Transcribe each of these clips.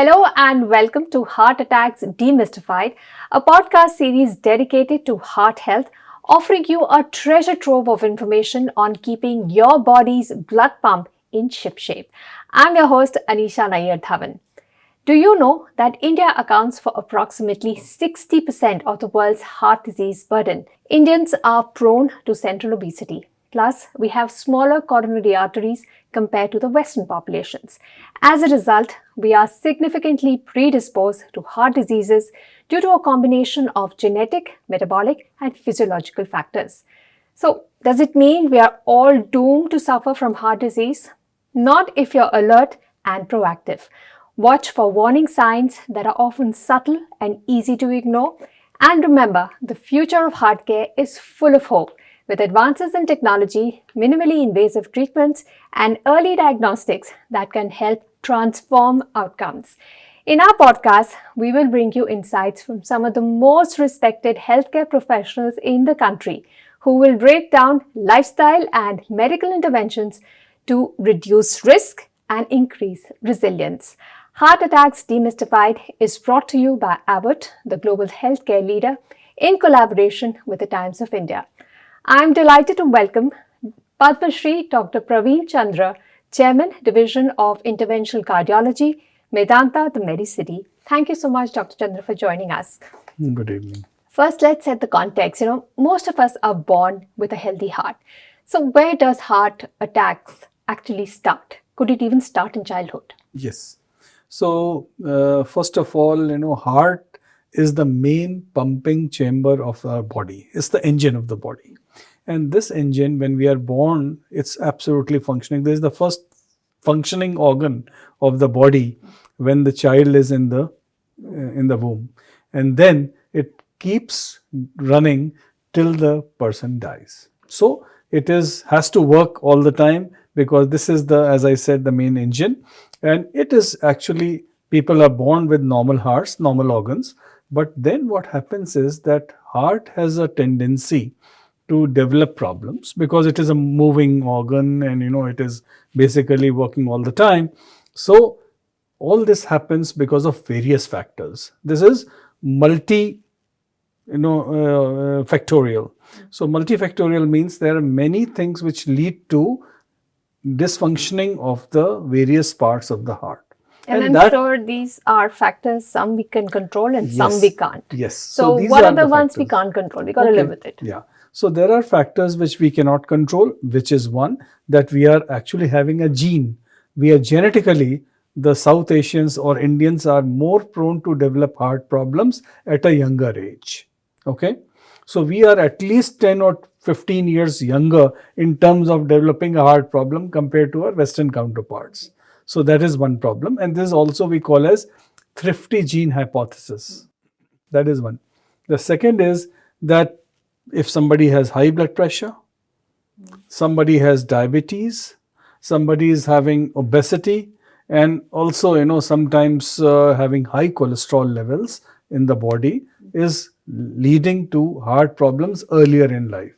Hello and welcome to Heart Attacks Demystified, a podcast series dedicated to heart health, offering you a treasure trove of information on keeping your body's blood pump in shipshape. I'm your host, Anisha Nair Dhawan. Do you know that India accounts for approximately 60% of the world's heart disease burden? Indians are prone to central obesity. Plus, we have smaller coronary arteries compared to the Western populations. As a result, we are significantly predisposed to heart diseases due to a combination of genetic, metabolic, and physiological factors. So, does it mean we are all doomed to suffer from heart disease? Not if you're alert and proactive. Watch for warning signs that are often subtle and easy to ignore. And remember, the future of heart care is full of hope. With advances in technology, minimally invasive treatments, and early diagnostics that can help transform outcomes. In our podcast, we will bring you insights from some of the most respected healthcare professionals in the country who will break down lifestyle and medical interventions to reduce risk and increase resilience. Heart Attacks Demystified is brought to you by Abbott, the global healthcare leader, in collaboration with the Times of India. I'm delighted to welcome Padma Shri Dr. Praveen Chandra, Chairman, Division of Interventional Cardiology, Medanta, the Medicity. Thank you so much, Dr. Chandra, for joining us. Good evening. First, let's set the context. Most of us are born with a healthy heart. So where does heart attacks actually start? Could it even start in childhood? Yes. So, first of all, heart is the main pumping chamber of our body. It's the engine of the body. And this engine, when we are born, it's absolutely functioning. This is the first functioning organ of the body when the child is in the womb. And then it keeps running till the person dies. So, it has to work all the time because this is as I said, the main engine. And it is actually, people are born with normal hearts, normal organs. But then what happens is that heart has a tendency to develop problems because it is a moving organ and it is basically working all the time. So all this happens because of various factors. This is factorial. So multifactorial means there are many things which lead to dysfunctioning of the various parts of the heart. And I'm sure these are factors, some we can control and some we can't. Yes. So what are the ones we can't control? We got to live with it. Yeah. So there are factors which we cannot control, which is one, that we are actually having a gene. We are genetically, the South Asians or Indians are more prone to develop heart problems at a younger age. Okay. So we are at least 10 or 15 years younger in terms of developing a heart problem compared to our Western counterparts. So that is one problem. And this also we call as thrifty gene hypothesis. That is one. The second is that if somebody has high blood pressure, somebody has diabetes, somebody is having obesity, and also, sometimes having high cholesterol levels in the body is leading to heart problems earlier in life.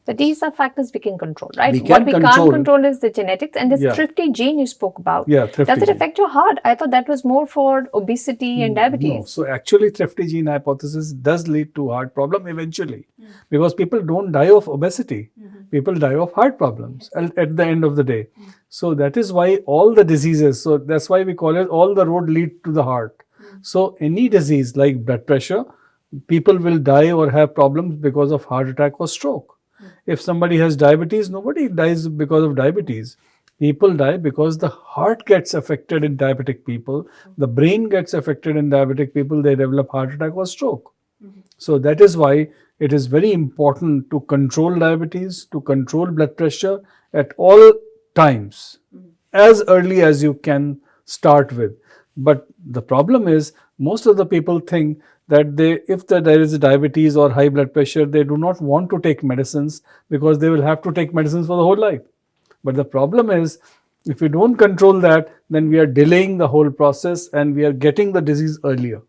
So these are factors we can control, right? What we can't control is the genetics and this thrifty gene you spoke about. Yeah, thrifty Does it affect your heart? I thought that was more for obesity and diabetes. No. So actually thrifty gene hypothesis does lead to heart problem eventually because people don't die of obesity. People die of heart problems at the end of the day. So that is why all the diseases, so that's why we call it all the road lead to the heart. So any disease like blood pressure, people will die or have problems because of heart attack or stroke. If somebody has diabetes, nobody dies because of diabetes. People die because the heart gets affected in diabetic people, the brain gets affected in diabetic people, they develop heart attack or stroke. So that is why it is very important to control diabetes, to control blood pressure at all times, as early as you can start with. But the problem is, most of the people think that if there is diabetes or high blood pressure, they do not want to take medicines because they will have to take medicines for the whole life. But the problem is, if we don't control that, then we are delaying the whole process and we are getting the disease earlier.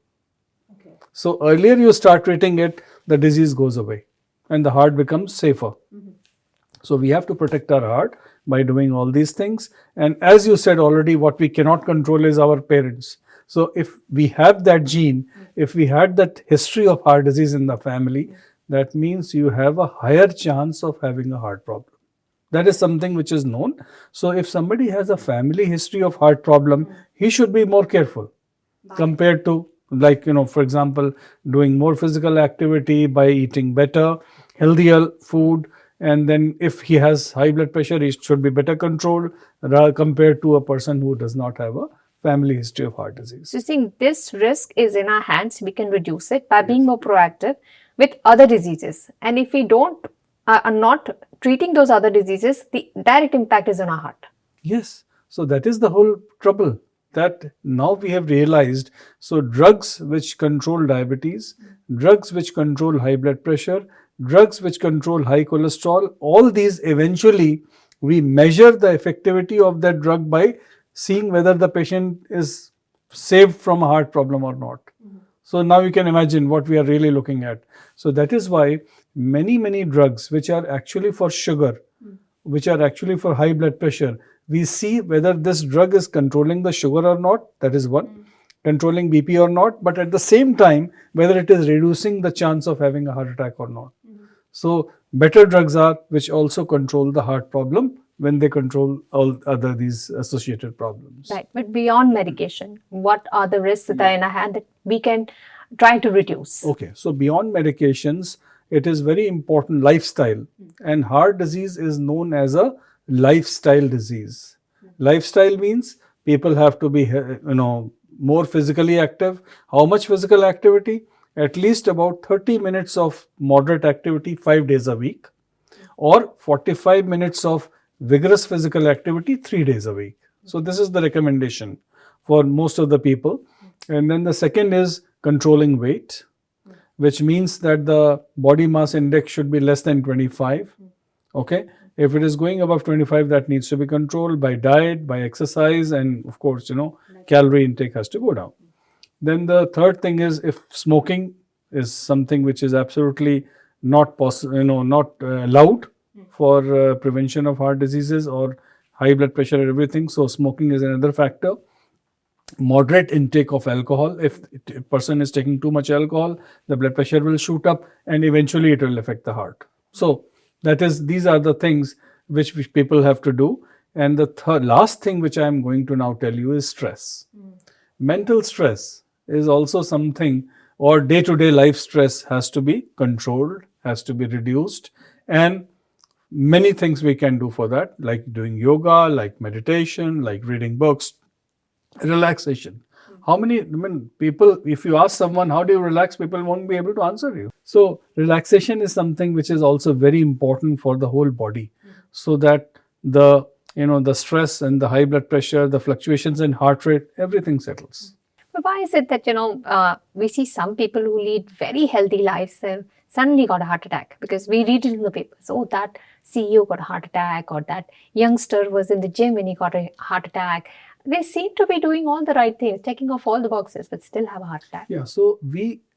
Okay. So earlier you start treating it, the disease goes away and the heart becomes safer. So we have to protect our heart by doing all these things. And as you said already, what we cannot control is our parents. So if we have that gene, if we had that history of heart disease in the family, that means you have a higher chance of having a heart problem. That is something which is known. So if somebody has a family history of heart problem, he should be more careful compared to, like, for example, doing more physical activity, by eating better, healthier food. And then if he has high blood pressure, he should be better controlled compared to a person who does not have a family history of heart disease. So, you think this risk is in our hands. We can reduce it by being more proactive with other diseases. And if we don't are not treating those other diseases, the direct impact is on our heart. Yes. So that is the whole trouble, that now we have realized. So drugs which control diabetes, drugs which control high blood pressure, drugs which control high cholesterol, all these eventually we measure the effectivity of that drug by seeing whether the patient is saved from a heart problem or not. So now you can imagine what we are really looking at. So that is why many drugs which are actually for sugar, which are actually for high blood pressure, we see whether this drug is controlling the sugar or not. That is one. Controlling BP or not, but at the same time whether it is reducing the chance of having a heart attack or not. So better drugs are which also control the heart problem when they control all other these associated problems. Right. But beyond medication, what are the risks that are in our hand that we can try to reduce? Okay, so beyond medications, it is very important lifestyle, and heart disease is known as a lifestyle disease. Lifestyle means people have to be more physically active. How much physical activity? At least about 30 minutes of moderate activity 5 days a week, or 45 minutes of vigorous physical activity 3 days a week. So this is the recommendation for most of the people. And then the second is controlling weight, which means that the body mass index should be less than 25. Okay. If it is going above 25, that needs to be controlled by diet, by exercise, and of course, calorie intake has to go down. Then the third thing is, if smoking is something which is absolutely not possible, not allowed for prevention of heart diseases or high blood pressure and everything. So smoking is another factor. Moderate intake of alcohol. If a person is taking too much alcohol, the blood pressure will shoot up and eventually it will affect the heart. So these are the things which people have to do. And the last thing which I am going to now tell you is stress. Mental stress is also something, or day-to-day life stress has to be controlled, has to be reduced, and many things we can do for that, like doing yoga, like meditation, like reading books, relaxation. How many people, if you ask someone how do you relax, people won't be able to answer you. So relaxation is something which is also very important for the whole body, so that the stress and the high blood pressure, the fluctuations in heart rate, everything settles. But why is it that we see some people who lead very healthy lives and suddenly got a heart attack? Because we read it in the papers. Oh, that CEO got a heart attack, or that youngster was in the gym and he got a heart attack. They seem to be doing all the right things, checking off all the boxes, but still have a heart attack. Yeah, so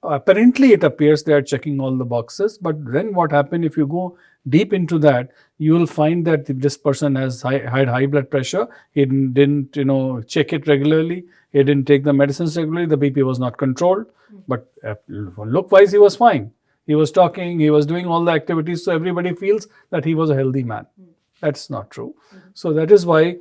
apparently it appears they are checking all the boxes, but then what happened, if you go deep into that, you will find that if this person had high blood pressure, he didn't check it regularly, he didn't take the medicines regularly, the BP was not controlled, but look-wise he was fine. He was talking, he was doing all the activities, so everybody feels that he was a healthy man. That's not true. So that is why,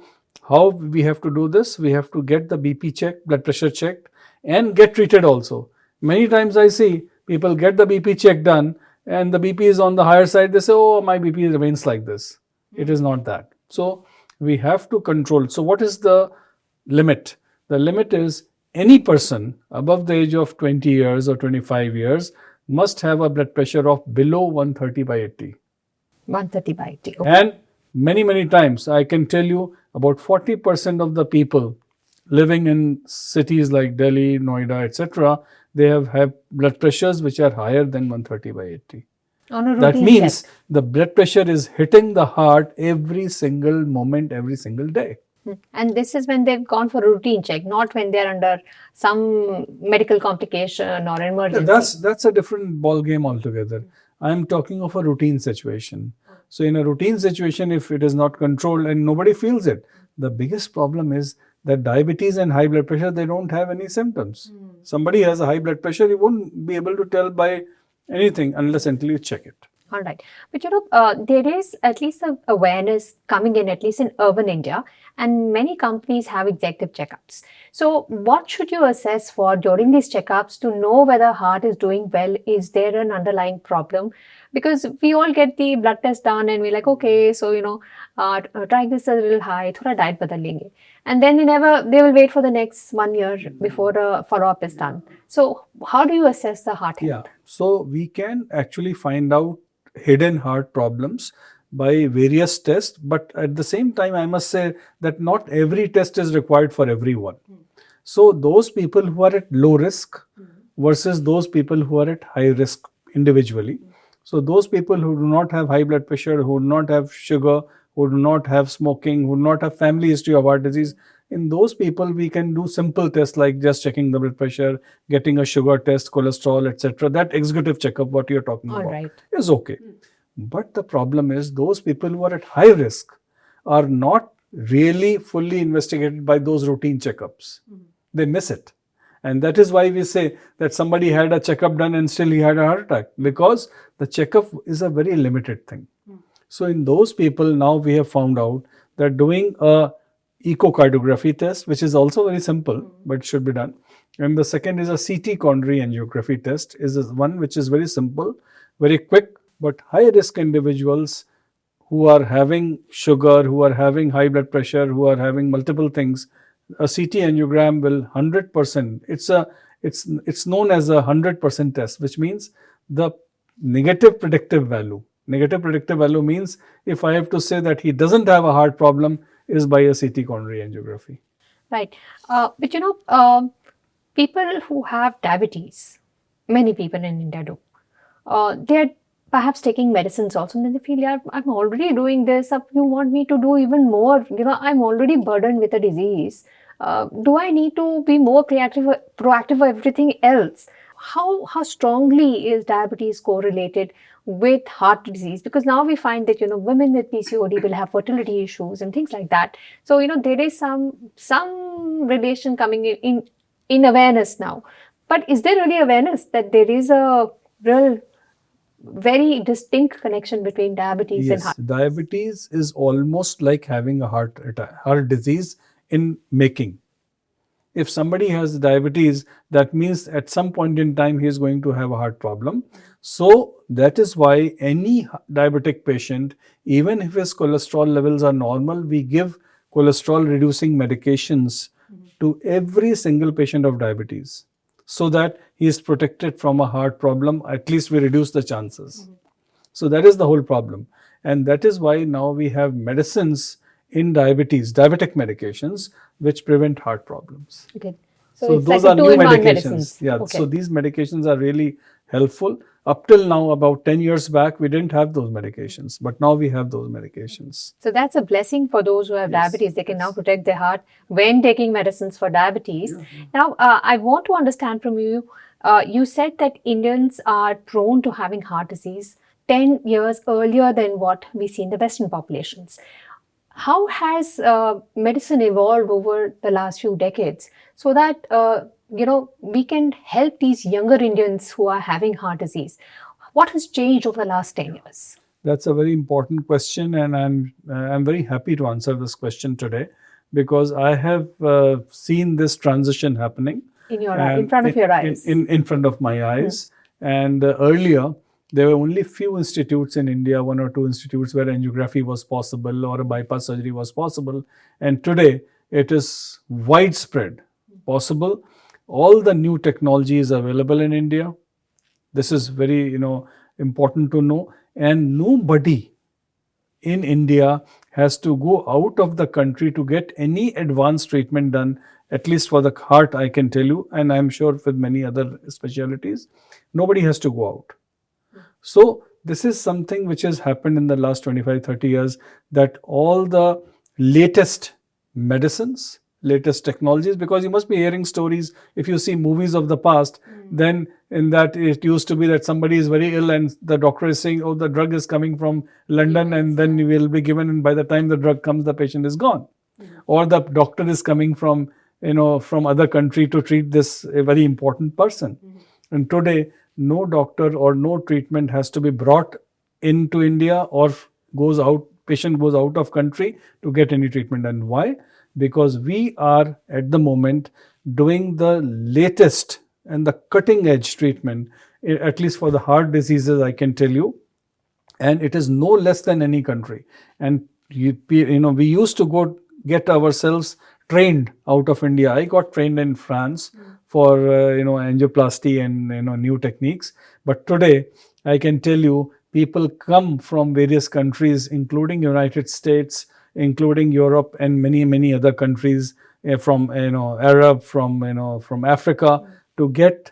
how we have to do this, we have to get the BP checked, blood pressure checked, and get treated also. Many times I see people get the BP check done and the BP is on the higher side. They say, oh, my BP remains like this. It is not that. So we have to control. So what is the limit? The limit is any person above the age of 20 years or 25 years must have a blood pressure of below 130 by 80. 130 by 80. Okay. And many times I can tell you about 40% of the people living in cities like Delhi, Noida, etc., they have blood pressures which are higher than 130 by 80. On a routine That means check. the blood pressure is hitting the heart every single moment, every single day. And this is when they've gone for a routine check, not when they're under some medical complication or emergency. That's a different ball game altogether. I'm talking of a routine situation. So in a routine situation, if it is not controlled and nobody feels it, the biggest problem is that diabetes and high blood pressure, they don't have any symptoms. Somebody has a high blood pressure, you won't be able to tell by anything unless until you check it. All right. But there is at least a awareness coming in, at least in urban India, and many companies have executive checkups. So, what should you assess for during these checkups to know whether heart is doing well? Is there an underlying problem? Because we all get the blood test done and we're like, okay, so triglycerides are a little high, thoda diet badal lenge. And then they will wait for the next 1 year before a follow-up is done. So, how do you assess the heart health? Yeah, so we can actually find out hidden heart problems by various tests, but at the same time, I must say that not every test is required for everyone. So, those people who are at low risk versus those people who are at high risk individually. So, those people who do not have high blood pressure, who do not have sugar, who do not have smoking, who do not have family history of heart disease, in those people we can do simple tests like just checking the blood pressure, getting a sugar test, cholesterol, etc. That executive checkup, what you're talking All about, right. is okay. But the problem is those people who are at high risk are not really fully investigated by those routine checkups. They miss it. And that is why we say that somebody had a checkup done and still he had a heart attack, because the checkup is a very limited thing. So in those people, now we have found out that doing a echocardiography test, which is also very simple, but should be done. And the second is a CT coronary angiography test, is one which is very simple, very quick, but high risk individuals who are having sugar, who are having high blood pressure, who are having multiple things, a CT angiogram will 100%. It's known as a 100% test, which means the negative predictive value. Negative predictive value means if I have to say that he doesn't have a heart problem, is by a CT coronary angiography. Right. But people who have diabetes, many people in India do, they're perhaps taking medicines also, and then they feel, yeah, I'm already doing this, you want me to do even more, I'm already burdened with a disease. Do I need to be more proactive for everything else? How strongly is diabetes correlated with heart disease? Because now we find that women with PCOD will have fertility issues and things like that. So there is some relation coming in awareness now. But is there really awareness that there is a real very distinct connection between diabetes and heart? Yes, diabetes is almost like having a heart disease in making. If somebody has diabetes, that means at some point in time he is going to have a heart problem. So that is why any diabetic patient, even if his cholesterol levels are normal, we give cholesterol reducing medications to every single patient of diabetes, so that he is protected from a heart problem. At least we reduce the chances. So that is the whole problem. And that is why now we have medicines in diabetes, diabetic medications, which prevent heart problems. Okay. So it's those like are a new two-in-one medications. medicines. Yeah. Okay. So these medications are really helpful. Up till now, about 10 years back, we didn't have those medications, but now we have those medications. So that's a blessing for those who have diabetes. They can now protect their heart when taking medicines for diabetes. Now, I want to understand from you, you said that Indians are prone to having heart disease 10 years earlier than what we see in the Western populations. How has medicine evolved over the last few decades so that we can help these younger Indians who are having heart disease? What has changed over the last 10 years? That's a very important question, and I'm very happy to answer this question today, because I have seen this transition happening In front of your eyes. In front of my eyes. And earlier, there were only few institutes in India, 1 or 2 institutes, where angiography was possible or a bypass surgery was possible. And today, it is widespread, possible. All the new technology is available in India. This is very, important to know. And nobody in India has to go out of the country to get any advanced treatment done, at least for the heart, I can tell you, and I'm sure with many other specialties. Nobody has to go out. So this is something which has happened in the last 25, 30 years, that all the latest medicines, latest technologies, because you must be hearing stories. If you see movies of the past, then in that it used to be that somebody is very ill and the doctor is saying, oh, the drug is coming from London, and then you will be given, and by the time the drug comes, the patient is gone. or the doctor is coming from from other country to treat this a very important person. And today, no doctor or no treatment has to be brought into India, or patient goes out of country to get any treatment. And why? Because we are at the moment doing the latest and the cutting edge treatment, at least for the heart diseases, I can tell you, and it is no less than any country. And we used to go get ourselves trained out of India. I got trained in France for angioplasty and new techniques. But today, I can tell you, people come from various countries, including United States, including Europe, and many other countries, from Arab, from Africa, to get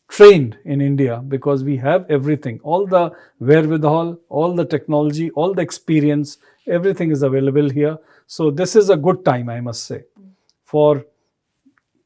trained in India, because we have everything, all the wherewithal, all the technology, all the experience, everything is available here. So this is a good time, I must say, for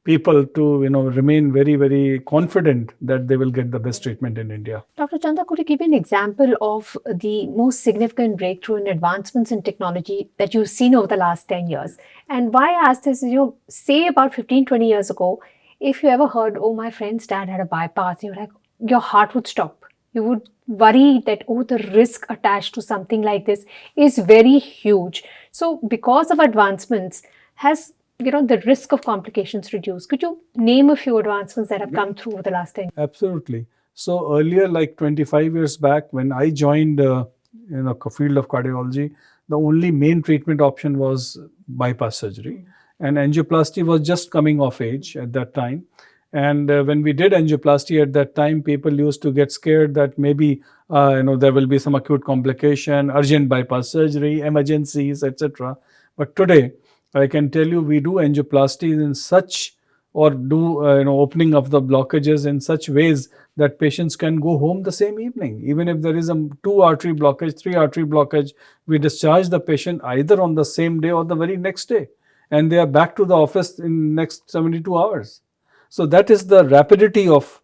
people to remain very confident that they will get the best treatment in India. Dr. Chandra, could you give me an example of the most significant breakthrough in advancements in technology that you've seen over the last 10 years? And why I ask this is, say about 15-20 years ago, if you ever heard, oh, my friend's dad had a bypass, you're like, your heart would stop. You would worry that, oh, the risk attached to something like this is very huge. So because of advancements, has the risk of complications reduced? Could you name a few advancements that have come through over the last 10 years? Absolutely. So earlier, like 25 years back, when I joined field of cardiology, the only main treatment option was bypass surgery. And angioplasty was just coming of age at that time. And when we did angioplasty at that time, people used to get scared that maybe there will be some acute complication, urgent bypass surgery, emergencies, etc. But today, I can tell you, we do angioplasty in such, or do opening of the blockages in such ways that patients can go home the same evening. Even if there is a 2 artery blockage, 3 artery blockage, we discharge the patient either on the same day or the very next day, and they are back to the office in next 72 hours. So that is the rapidity of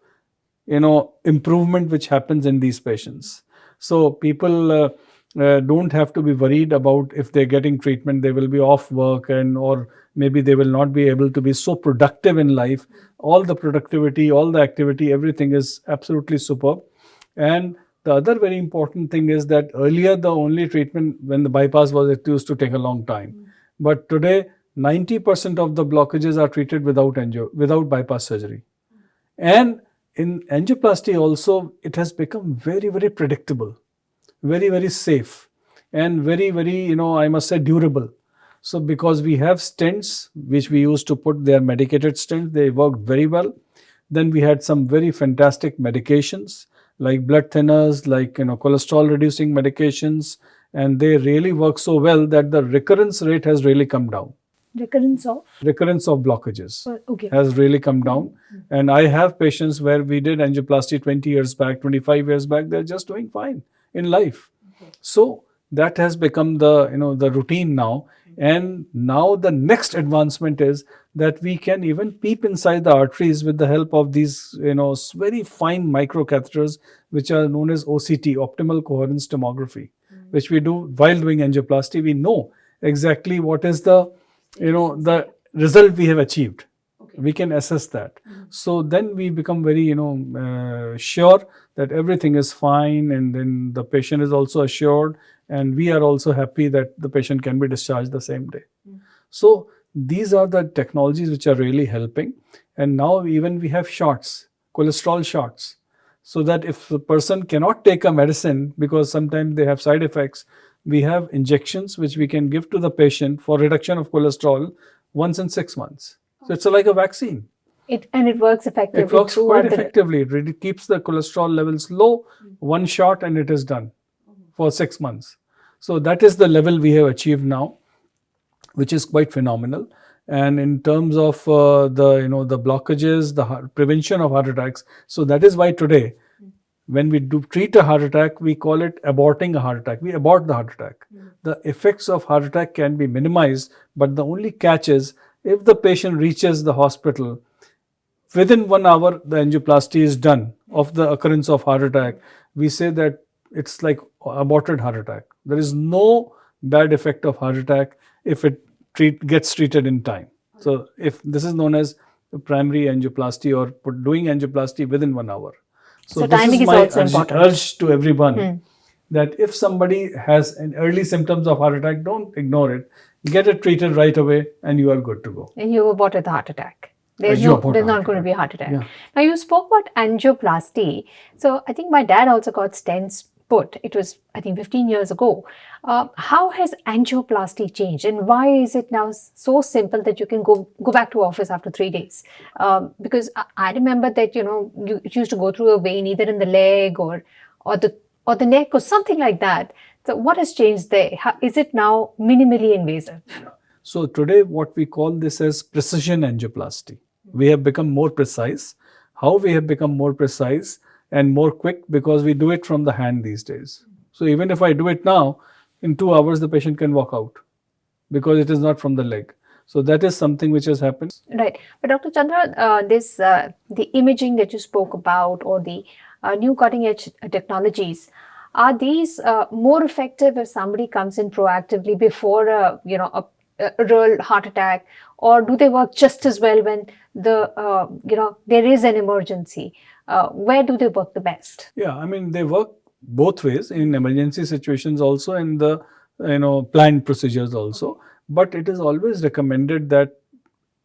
improvement which happens in these patients. So people don't have to be worried about, if they're getting treatment, they will be off work, or maybe they will not be able to be so productive in life. All the productivity, all the activity, everything is absolutely superb. And the other very important thing is that earlier, the only treatment when the bypass was, it used to take a long time. But today, 90% of the blockages are treated without bypass surgery. And in angioplasty also, it has become very predictable, very safe, and very I must say, durable. So because we have stents which we used to put, they are medicated stents, they worked very well. Then we had some very fantastic medications like blood thinners, like cholesterol reducing medications, and they really work so well that the recurrence rate has really come down. Recurrence of blockages has really come down. And I have patients where we did angioplasty 20 years back, 25 years back, they're just doing fine in life. So that has become the the routine now. And now the next advancement is that we can even peep inside the arteries with the help of these very fine microcatheters, which are known as OCT, optimal coherence tomography, which we do while doing angioplasty. We know exactly what is the the result we have achieved. We can assess that. So then we become very sure that everything is fine, and then the patient is also assured, and we are also happy that the patient can be discharged the same day. So these are the technologies which are really helping. And now even we have shots, cholesterol shots, so that if the person cannot take a medicine because sometimes they have side effects, we have injections which we can give to the patient for reduction of cholesterol once in 6 months. So it's like a vaccine. It works effectively. It works quite effectively. It really keeps the cholesterol levels low. One shot and it is done for 6 months. So that is the level we have achieved now, which is quite phenomenal. And in terms of the blockages, the prevention of heart attacks. So that is why today, when we do treat a heart attack, we call it aborting a heart attack. We abort the heart attack. The effects of heart attack can be minimized, but the only catch is, if the patient reaches the hospital, within 1 hour, the angioplasty is done of the occurrence of heart attack. We say that it's like aborted heart attack. There is no bad effect of heart attack if it gets treated in time. So if this is known as primary angioplasty or doing angioplasty within 1 hour. So this timing is is my also important. urge to everyone that if somebody has an early symptoms of heart attack, don't ignore it. Get it treated right away and you are good to go. And you aborted the heart attack. There's You abort a there's not heart going to attack. be a heart attack. Yeah. Now you spoke about angioplasty. So I think my dad also got stents put. It was, I think, 15 years ago. How has angioplasty changed, and why is it now so simple that you can go back to office after 3 days? Because I remember that you used to go through a vein either in the leg or the neck or something like that. So what has changed there? Is it now minimally invasive? So today what we call this as precision angioplasty. We have become more precise. How we have become more precise and more quick? Because we do it from the hand these days. So even if I do it now, in 2 hours the patient can walk out because it is not from the leg. So that is something which has happened. Right. But Dr. Chandra, the imaging that you spoke about, or the new cutting edge technologies, are these more effective if somebody comes in proactively before a real heart attack, or do they work just as well when there is an emergency? Where do they work the best? Yeah, I mean they work both ways in emergency situations also, and the planned procedures also. But it is always recommended that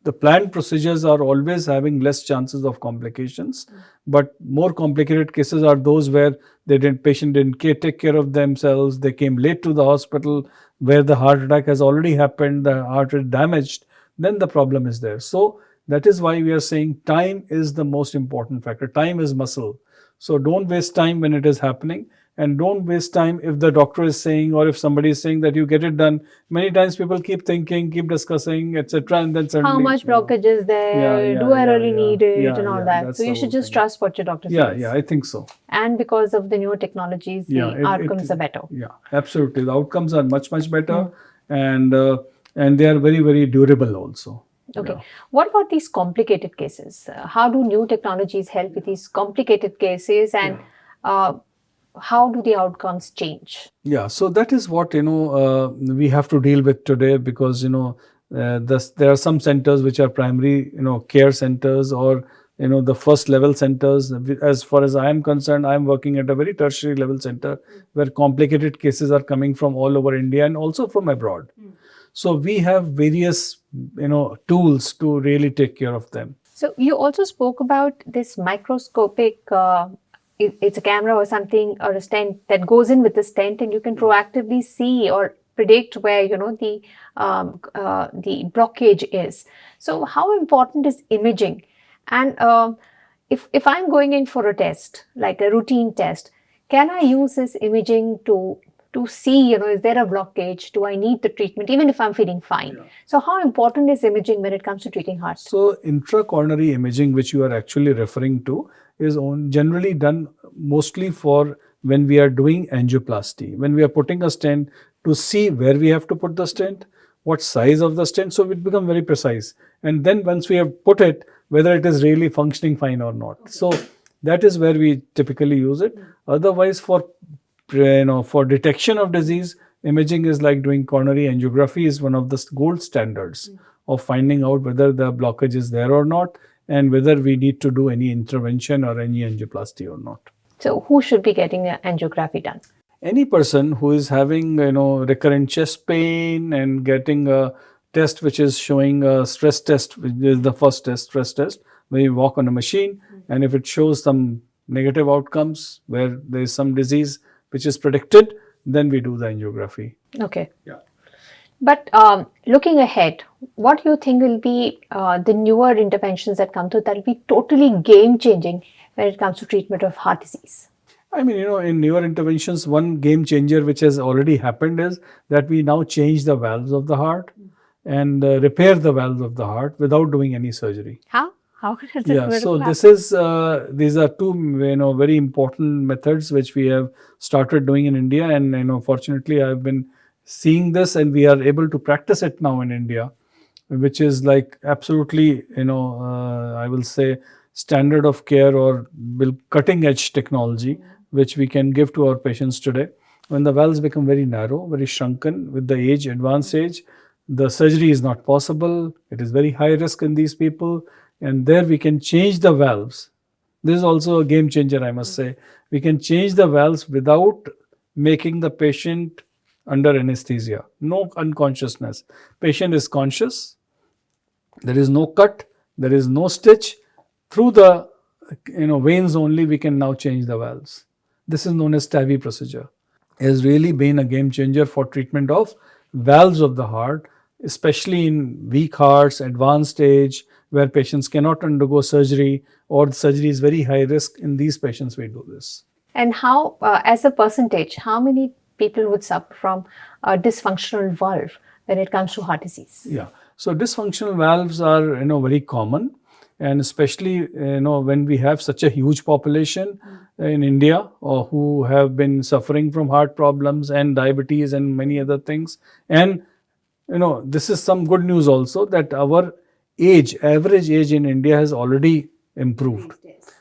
the planned procedures are always having less chances of complications, but more complicated cases are those where patient didn't take care of themselves, they came late to the hospital, where the heart attack has already happened, the heart is damaged, then the problem is there. So that is why we are saying time is the most important factor. Time is muscle. So don't waste time when it is happening, and don't waste time if the doctor is saying, or if somebody is saying that you get it done. Many times people keep thinking, keep discussing, etc., and then suddenly how much blockage is there? Do I really need it, and all that? So you should just trust what your doctor says. Yeah, I think so. And because of the newer technologies, the outcomes are better. Yeah, absolutely. The outcomes are much better, and they are very, very durable also. Okay. What about these complicated cases? How do new technologies help with these complicated cases, and how do the outcomes change? Yeah, so that is what we have to deal with today, because there are some centers which are primary care centers, or the first level centers. As far as I am concerned, I am working at a very tertiary level center where complicated cases are coming from all over India and also from abroad. So we have various tools to really take care of them. So you also spoke about this microscopic, it's a camera or something, or a stent that goes in with the stent, and you can proactively see or predict where the blockage is. So how important is imaging? And if I'm going in for a test, like a routine test, can I use this imaging to see, is there a blockage? Do I need the treatment even if I'm feeling fine? Yeah. So how important is imaging when it comes to treating heart? So intracoronary imaging, which you are actually referring to, is generally done mostly for when we are doing angioplasty, when we are putting a stent, to see where we have to put the stent, what size of the stent, so it becomes very precise. And then once we have put it, whether it is really functioning fine or not. Okay. So that is where we typically use it. Otherwise, for detection of disease, imaging is like doing coronary angiography, is one of the gold standards of finding out whether the blockage is there or not, and whether we need to do any intervention or any angioplasty or not. So who should be getting an angiography done? Any person who is having recurrent chest pain and getting a test which is showing a stress test, which is the first test, stress test, where you walk on a machine, and if it shows some negative outcomes where there is some disease which is predicted, then we do the angiography. Okay. Yeah. But looking ahead, what do you think will be the newer interventions that come through that will be totally game-changing when it comes to treatment of heart disease? I mean, in newer interventions, one game changer which has already happened is that we now change the valves of the heart and repair the valves of the heart without doing any surgery. How? How does it Yeah, so these are two very important methods which we have started doing in India, and fortunately I've been seeing this, and we are able to practice it now in India, which is like absolutely I will say standard of care, or cutting edge technology which we can give to our patients today. When the valves become very narrow, very shrunken with the age, advanced age, the surgery is not possible, it is very high risk in these people, and there we can change the valves. This is also a game changer, I must say. We can change the valves without making the patient under anesthesia. No unconsciousness. Patient is conscious. There is no cut. There is no stitch. Through the veins only we can now change the valves. This is known as TAVI procedure. It has really been a game changer for treatment of valves of the heart, especially in weak hearts, advanced stage, where patients cannot undergo surgery or the surgery is very high risk. In these patients, we do this. And how, as a percentage, how many people would suffer from a dysfunctional valve when it comes to heart disease? Yeah. So dysfunctional valves are very common, and especially when we have such a huge population in India who have been suffering from heart problems and diabetes and many other things. And this is some good news also, that our average age in India has already improved.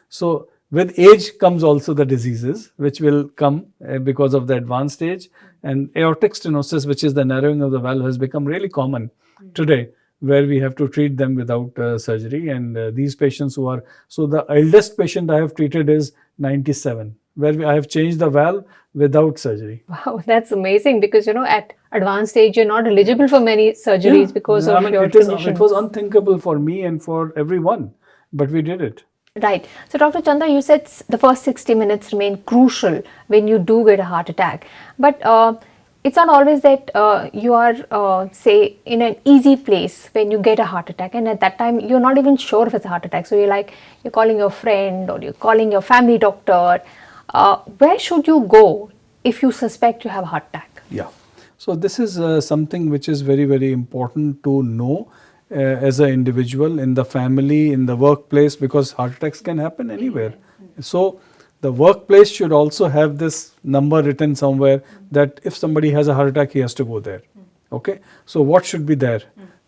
So with age comes also the diseases which will come because of the advanced stage. And aortic stenosis, which is the narrowing of the valve, has become really common today, where we have to treat them without surgery. And these patients who are, so the eldest patient I have treated is 97, where I have changed the valve without surgery. Wow, that's amazing, because at advanced stage you're not eligible for many surgeries because of your conditions. It was unthinkable for me and for everyone, but we did it. Right. So, Dr. Chandra, you said the first 60 minutes remain crucial when you do get a heart attack. But it's not always that you are, say, in an easy place when you get a heart attack. And at that time, you're not even sure if it's a heart attack. So, you're calling your friend or you're calling your family doctor. Where should you go if you suspect you have a heart attack? Yeah. So, this is something which is very, very important to know. As an individual, in the family, in the workplace, because heart attacks can happen anywhere. So the workplace should also have this number written somewhere that if somebody has a heart attack, he has to go there. Okay. So what should be there?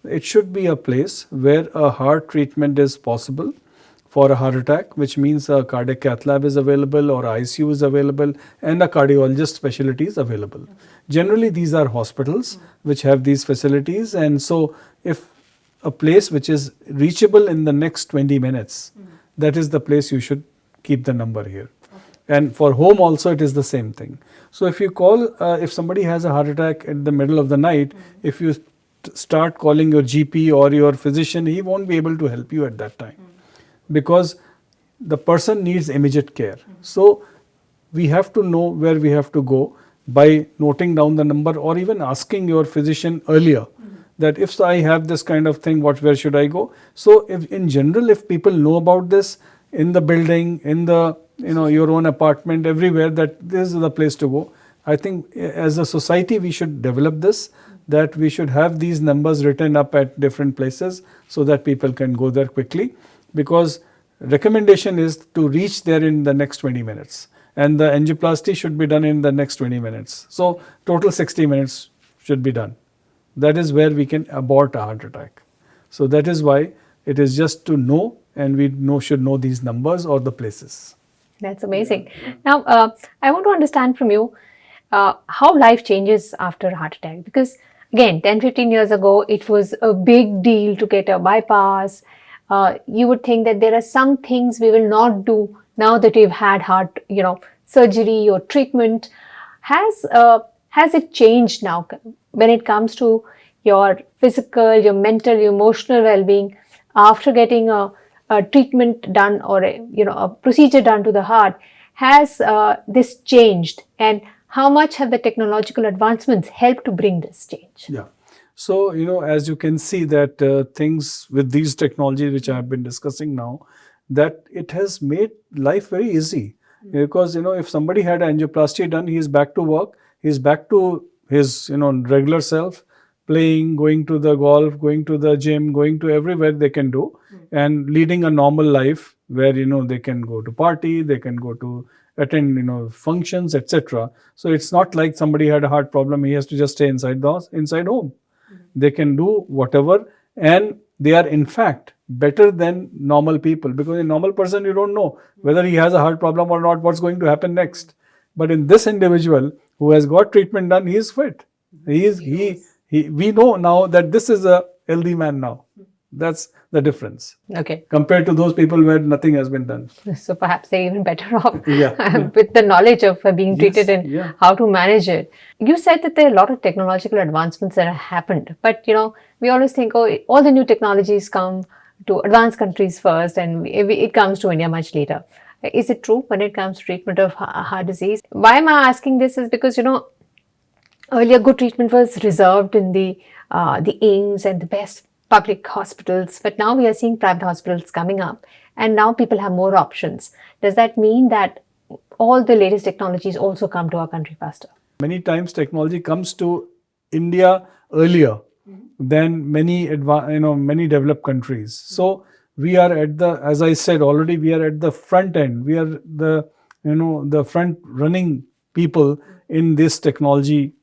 It should be a place where a heart treatment is possible for a heart attack, which means a cardiac cath lab is available or ICU is available and a cardiologist specialty is available. Generally, these are hospitals which have these facilities, and so if a place which is reachable in the next 20 minutes, that is the place you should keep the number here. And for home also it is the same thing. So if you call, if somebody has a heart attack at the middle of the night, if you start calling your GP or your physician, he won't be able to help you at that time, because the person needs immediate care. So we have to know where we have to go by noting down the number, or even asking your physician earlier that if I have this kind of thing, where should I go? So if in general, if people know about this in the building, in the your own apartment, everywhere, that this is the place to go. I think as a society we should develop this, that we should have these numbers written up at different places so that people can go there quickly, because recommendation is to reach there in the next 20 minutes and the angioplasty should be done in the next 20 minutes. So total 60 minutes should be done. That is where we can abort a heart attack. So that is why it is just to know, and we should know these numbers or the places. That's amazing. Now, I want to understand from you how life changes after a heart attack, because again, 10-15 years ago, it was a big deal to get a bypass. You would think that there are some things we will not do now that we've had heart, surgery or treatment. Has it changed now when it comes to your physical, your mental, your emotional well-being after getting a treatment done or a procedure done to the heart? Has this changed, and how much have the technological advancements helped to bring this change? Yeah. So, as you can see that things with these technologies which I have been discussing now, that it has made life very easy. Because, if somebody had angioplasty done, he is back to work, he is back to his, regular self, playing, going to the golf, going to the gym, going to everywhere they can do, and leading a normal life where, they can go to party, they can go to attend, functions, etc. So it's not like somebody had a heart problem, he has to just stay inside home. They can do whatever, and they are in fact better than normal people, because in normal person you don't know whether he has a heart problem or not, what's going to happen next. But in this individual who has got treatment done, he is fit. He We know now that this is a healthy man now. That's the difference Okay. compared to those people where nothing has been done. So perhaps they're even better off Yeah. with the knowledge of being treated Yes, and yeah. how to manage it. You said that there are a lot of technological advancements that have happened, but we always think, oh, all the new technologies come to advanced countries first, and it comes to India much later. Is it true when it comes to treatment of heart disease? Why am I asking this is because earlier good treatment was reserved in the AIMS and the best public hospitals, but now we are seeing private hospitals coming up, and now people have more options. Does that mean that all the latest technologies also come to our country faster? Many times technology comes to India earlier than many developed countries. So we are at the, as I said already, we are at the front end. We are the front running people in this technology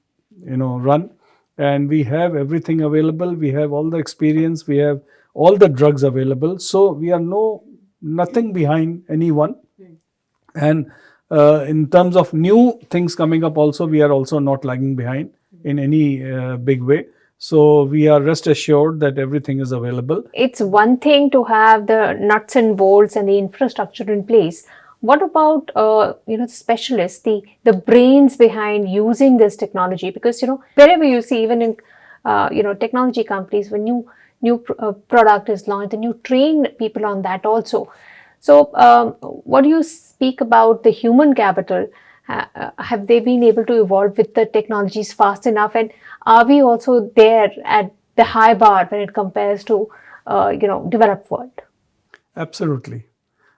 run, and we have everything available. We have all the experience. We have all the drugs available. So we are nothing behind anyone. And in terms of new things coming up also, we are also not lagging behind in any big way. So we are rest assured that everything is available. It's one thing to have the nuts and bolts and the infrastructure in place. What about the specialists, the brains behind using this technology? Because wherever you see, even in technology companies, when new product is launched, then you train people on that also. So, what do you speak about the human capital? Have they been able to evolve with the technologies fast enough? And are we also there at the high bar when it compares to, developed world? Absolutely.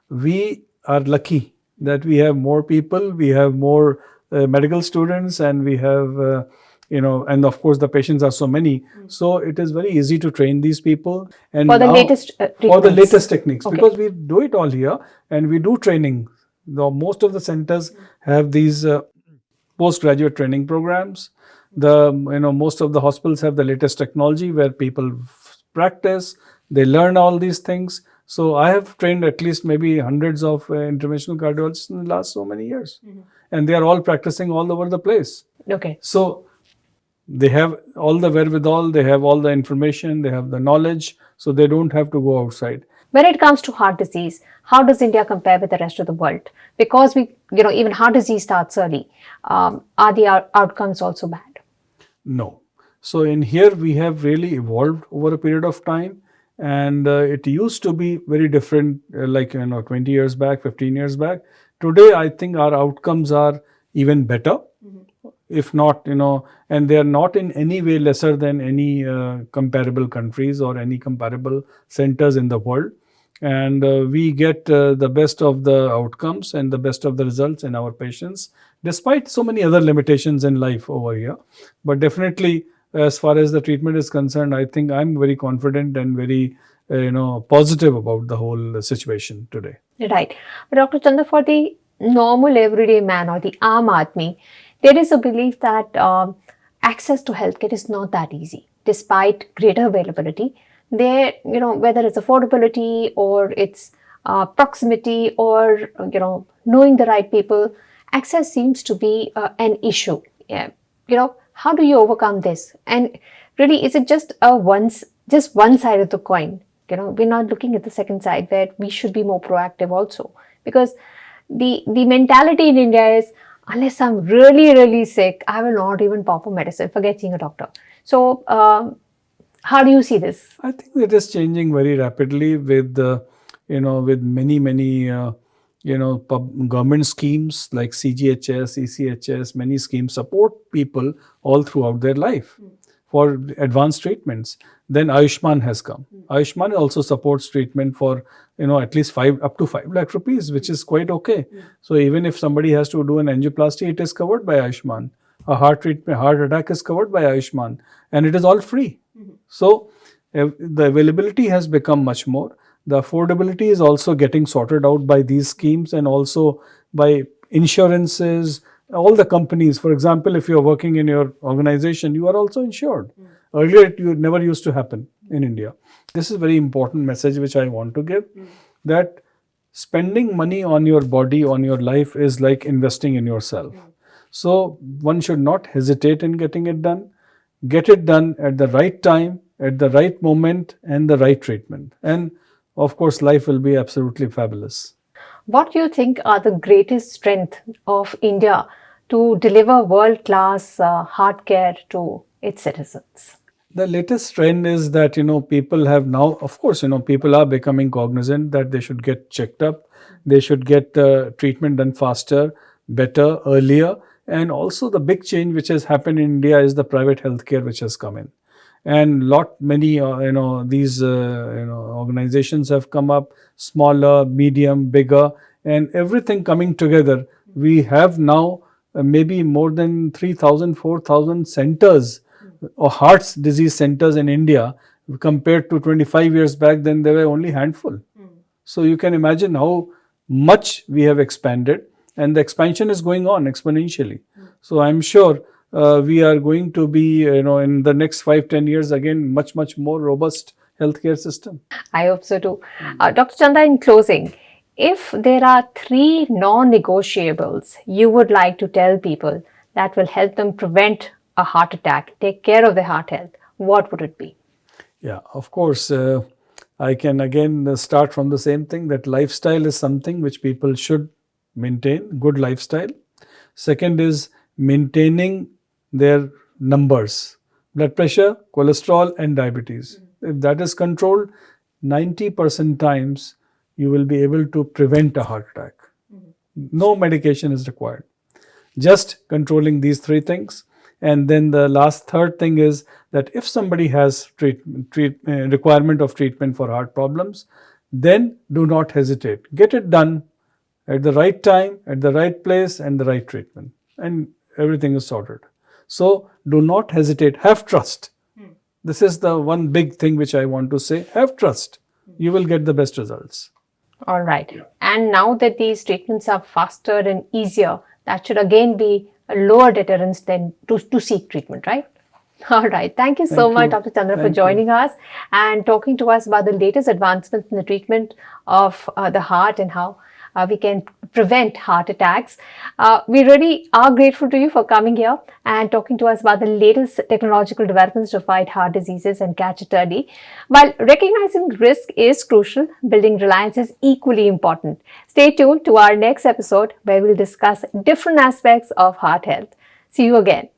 We are lucky that we have more people, we have more medical students, and we have, and of course the patients are so many. So it is very easy to train these people. And For the now, latest for the treatments. latest techniques, Okay. because we do it all here and we do training. Most of the centers have these postgraduate training programs. Most of the hospitals have the latest technology where people practice, they learn all these things. So I have trained at least maybe hundreds of interventional cardiologists in the last so many years, and they are all practicing all over the place. Okay. So they have all the wherewithal, they have all the information, they have the knowledge, so they don't have to go outside. When it comes to heart disease, how does India compare with the rest of the world? Because even heart disease starts early. Are the outcomes also bad? No. So in here we have really evolved over a period of time, and it used to be very different, 20 years back, 15 years back. Today I think our outcomes are even better, if not, and they are not in any way lesser than any comparable countries or any comparable centers in the world. And we get the best of the outcomes and the best of the results in our patients, despite so many other limitations in life over here. But definitely, as far as the treatment is concerned, I think I'm very confident and very positive about the whole situation today. Right. But Dr. Chandra, for the normal everyday man or the aam aadmi, there is a belief that access to healthcare is not that easy, despite greater availability. There, whether it's affordability or it's proximity or knowing the right people, access seems to be an issue. Yeah. How do you overcome this? And really, is it just one side of the coin? We're not looking at the second side where we should be more proactive also, because the mentality in India is, unless I'm really, really sick, I will not even pop a medicine, forget seeing a doctor. So, how do you see this? I think it is changing very rapidly with with many government schemes like CGHS, ECHS. Many schemes support people all throughout their life for advanced treatments. Then Ayushman has come. Ayushman also supports treatment for at least up to 5 lakh rupees, which is quite okay. So even if somebody has to do an angioplasty, it is covered by Ayushman. A heart attack is covered by Ayushman, and it is all free. So the availability has become much more. The affordability is also getting sorted out by these schemes and also by insurances, all the companies. For example, if you're working in your organization, you are also insured. Earlier, it never used to happen in India. This is a very important message which I want to give, that spending money on your body, on your life is like investing in yourself. So one should not hesitate in getting it done. get it done at the right time, at the right moment, and the right treatment. And of course, life will be absolutely fabulous. What do you think are the greatest strength of India to deliver world-class heart care to its citizens? The latest trend is that people have now, of course, people are becoming cognizant that they should get checked up, they should get treatment done faster, better, earlier. And also the big change which has happened in India is the private healthcare which has come in, and lot many these organizations have come up, smaller, medium, bigger, and everything coming together. We have now maybe more than 3,000, 4,000 centers or heart disease centers in India. Compared to 25 years back, then there were only handful. So you can imagine how much we have expanded, and the expansion is going on exponentially. So I'm sure we are going to be, in the next 5-10 years, again, much more robust healthcare system. I hope so too. Dr. Chandra, in closing, if there are 3 non-negotiables you would like to tell people that will help them prevent a heart attack, take care of their heart health, what would it be? Yeah, of course. I can again start from the same thing, that lifestyle is something which people should maintain, good lifestyle. Second is maintaining their numbers, blood pressure, cholesterol, and diabetes. If that is controlled, 90% times you will be able to prevent a heart attack. No medication is required. Just controlling these 3 things. And then the last third thing is that if somebody has requirement of treatment for heart problems, then do not hesitate. Get it done at the right time, at the right place, and the right treatment, and everything is sorted. So do not hesitate. Have trust. This is the one big thing which I want to say. Have trust. You will get the best results. All right. And now that these treatments are faster and easier, that should again be a lower deterrence than to seek treatment, right? All right. Thank you so much, Dr. Chandra, for joining us and talking to us about the latest advancements in the treatment of the heart and how we can prevent heart attacks. We really are grateful to you for coming here and talking to us about the latest technological developments to fight heart diseases and catch it early. While recognizing risk is crucial, building reliance is equally important. Stay tuned to our next episode where we'll discuss different aspects of heart health. See you again.